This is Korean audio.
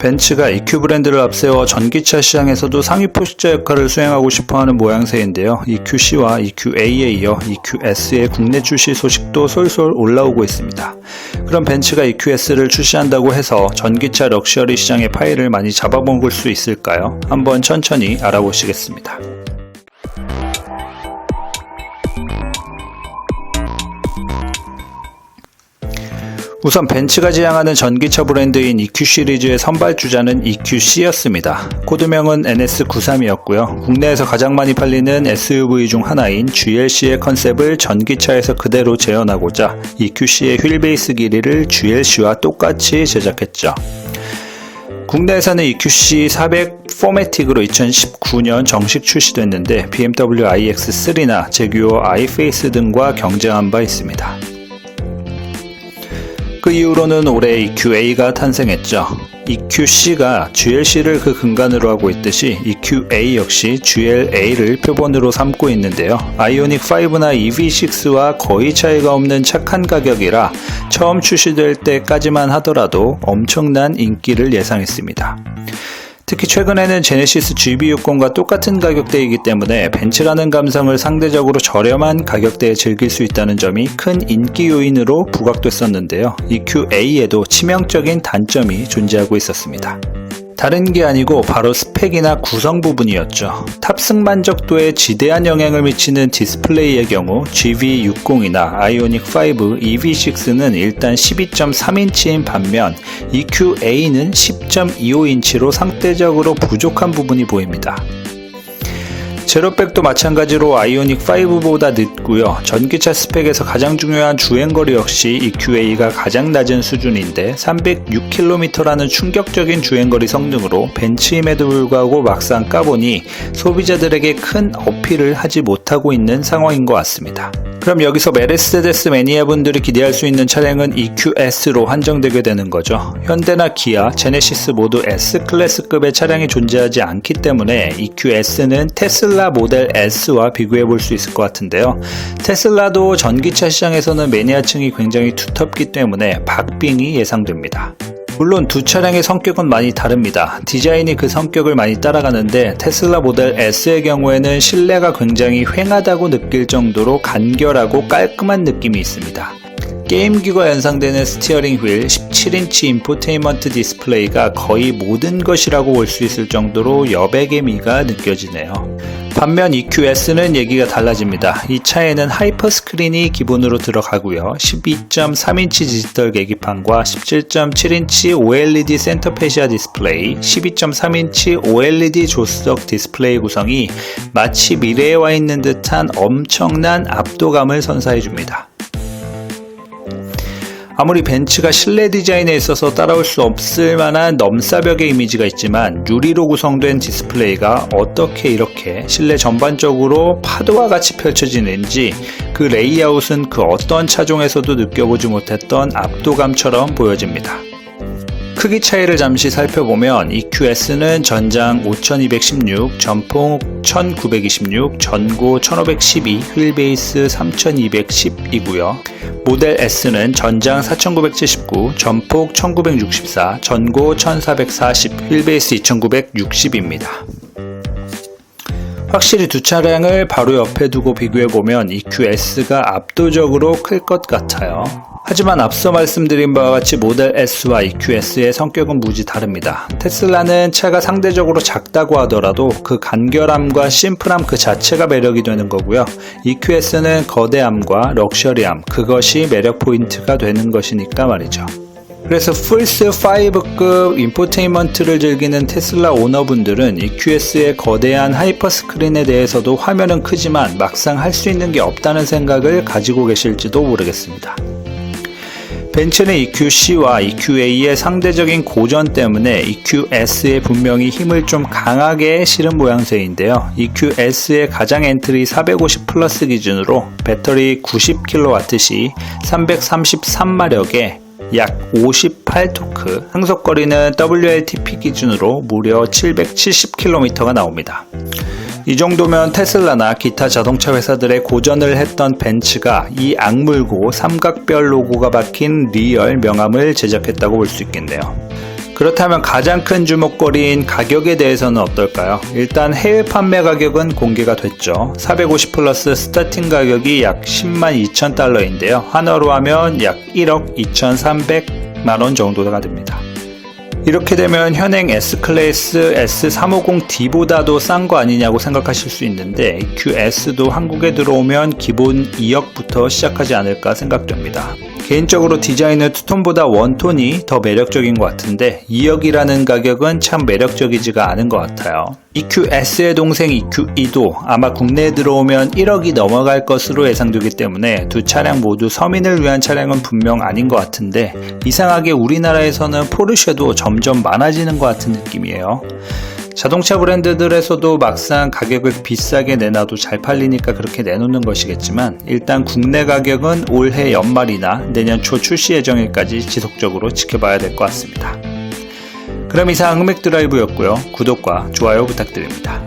벤츠가 EQ 브랜드를 앞세워 전기차 시장에서도 상위 포식자 역할을 수행하고 싶어하는 모양새인데요. EQC와 EQA에 이어 EQS의 국내 출시 소식도 솔솔 올라오고 있습니다. 그럼 벤츠가 EQS를 출시한다고 해서 전기차 럭셔리 시장의 파일을 많이 잡아먹을 수 있을까요? 한번 천천히 알아보시겠습니다. 우선 벤츠가 지향하는 전기차 브랜드인 EQ 시리즈의 선발주자는 EQC였습니다. 코드명은 NS93이었고요. 국내에서 가장 많이 팔리는 SUV 중 하나인 GLC의 컨셉을 전기차에서 그대로 재현하고자 EQC의 휠 베이스 길이를 GLC와 똑같이 제작했죠. 국내에서는 EQC 400 포매틱으로 2019년 정식 출시됐는데 BMW iX3나 제규어 iFace 등과 경쟁한 바 있습니다. 그 이후로는 올해 EQA가 탄생했죠. EQC가 GLC를 그 근간으로 하고 있듯이 EQA 역시 GLA를 표본으로 삼고 있는데요. 아이오닉 5나 EV6와 거의 차이가 없는 착한 가격이라 처음 출시될 때까지만 하더라도 엄청난 인기를 예상했습니다. 특히 최근에는 제네시스 GV60과 똑같은 가격대이기 때문에 벤츠라는 감성을 상대적으로 저렴한 가격대에 즐길 수 있다는 점이 큰 인기 요인으로 부각됐었는데요. EQA에도 치명적인 단점이 존재하고 있었습니다. 다른 게 아니고 바로 스펙이나 구성 부분이었죠. 탑승 만족도에 지대한 영향을 미치는 디스플레이의 경우 GV60이나 아이오닉 5, EV6는 일단 12.3인치인 반면 EQA는 10.25인치로 상대적으로 부족한 부분이 보입니다. 제로백도 마찬가지로 아이오닉 5보다 늦고요. 전기차 스펙에서 가장 중요한 주행거리 역시 EQA가 가장 낮은 수준인데 306km라는 충격적인 주행거리 성능으로 벤츠임에도 불구하고 막상 까보니 소비자들에게 큰 어필을 하지 못하고 있는 상황인 것 같습니다. 그럼 여기서 메르세데스 매니아분들이 기대할 수 있는 차량은 EQS로 한정되게 되는 거죠. 현대나 기아, 제네시스 모두 S클래스급의 차량이 존재하지 않기 때문에 EQS는 테슬라 모델 S와 비교해 볼 수 있을 것 같은데요. 테슬라도 전기차 시장에서는 매니아층이 굉장히 두텁기 때문에 박빙이 예상됩니다. 물론 두 차량의 성격은 많이 다릅니다. 디자인이 그 성격을 많이 따라가는데 테슬라 모델 S의 경우에는 실내가 굉장히 휑하다고 느낄 정도로 간결하고 깔끔한 느낌이 있습니다. 게임기가 연상되는 스티어링 휠, 17인치 인포테인먼트 디스플레이가 거의 모든 것이라고 볼 수 있을 정도로 여백의 미가 느껴지네요. 반면 EQS는 얘기가 달라집니다. 이 차에는 하이퍼 스크린이 기본으로 들어가고요. 12.3인치 디지털 계기판과 17.7인치 OLED 센터 패시아 디스플레이, 12.3인치 OLED 조수석 디스플레이 구성이 마치 미래에 와 있는 듯한 엄청난 압도감을 선사해줍니다. 아무리 벤츠가 실내 디자인에 있어서 따라올 수 없을 만한 넘사벽의 이미지가 있지만 유리로 구성된 디스플레이가 어떻게 이렇게 실내 전반적으로 파도와 같이 펼쳐지는지 그 레이아웃은 그 어떤 차종에서도 느껴보지 못했던 압도감처럼 보여집니다. 크기 차이를 잠시 살펴보면 EQS는 전장 5216, 전폭 1926, 전고 1512, 휠베이스 3210이고요. 모델 S는 전장 4979, 전폭 1964, 전고 1440, 휠베이스 2960입니다. 확실히 두 차량을 바로 옆에 두고 비교해보면 EQS가 압도적으로 클 것 같아요. 하지만 앞서 말씀드린 바와 같이 모델 S와 EQS의 성격은 무지 다릅니다. 테슬라는 차가 상대적으로 작다고 하더라도 그 간결함과 심플함 그 자체가 매력이 되는 거고요. EQS는 거대함과 럭셔리함, 그것이 매력 포인트가 되는 것이니까 말이죠. 그래서 플스5급 인포테인먼트를 즐기는 테슬라 오너분들은 EQS의 거대한 하이퍼 스크린에 대해서도 화면은 크지만 막상 할 수 있는 게 없다는 생각을 가지고 계실지도 모르겠습니다. 벤츠는 EQC와 EQA의 상대적인 고전 때문에 EQS에 분명히 힘을 좀 강하게 실은 모양새인데요. EQS의 가장 엔트리 450 플러스 기준으로 배터리 90kW 시 333마력에 약 58토크, 항속거리는 WLTP 기준으로 무려 770km가 나옵니다. 이 정도면 테슬라나 기타 자동차 회사들의 고전을 했던 벤츠가 이 악물고 삼각별 로고가 박힌 리얼 명함을 제작했다고 볼 수 있겠네요. 그렇다면 가장 큰 주목거리인 가격에 대해서는 어떨까요? 일단 해외 판매 가격은 공개가 됐죠. 450 플러스 스타팅 가격이 약 10만 2천 달러인데요. 한화로 하면 약 1억 2,300만원 정도가 됩니다. 이렇게 되면 현행 S클래스 S350D보다도 싼 거 아니냐고 생각하실 수 있는데 EQS도 한국에 들어오면 기본 2억부터 시작하지 않을까 생각됩니다. 개인적으로 디자인은 투톤보다 원톤이 더 매력적인 것 같은데 2억이라는 가격은 참 매력적이지가 않은 것 같아요. EQS의 동생 EQE도 아마 국내에 들어오면 1억이 넘어갈 것으로 예상되기 때문에 두 차량 모두 서민을 위한 차량은 분명 아닌 것 같은데 이상하게 우리나라에서는 포르쉐도 점점 많아지는 것 같은 느낌이에요. 자동차 브랜드들에서도 막상 가격을 비싸게 내놔도 잘 팔리니까 그렇게 내놓는 것이겠지만 일단 국내 가격은 올해 연말이나 내년 초 출시 예정일까지 지속적으로 지켜봐야 될 것 같습니다. 그럼 이상 흑맥드라이브였고요. 구독과 좋아요 부탁드립니다.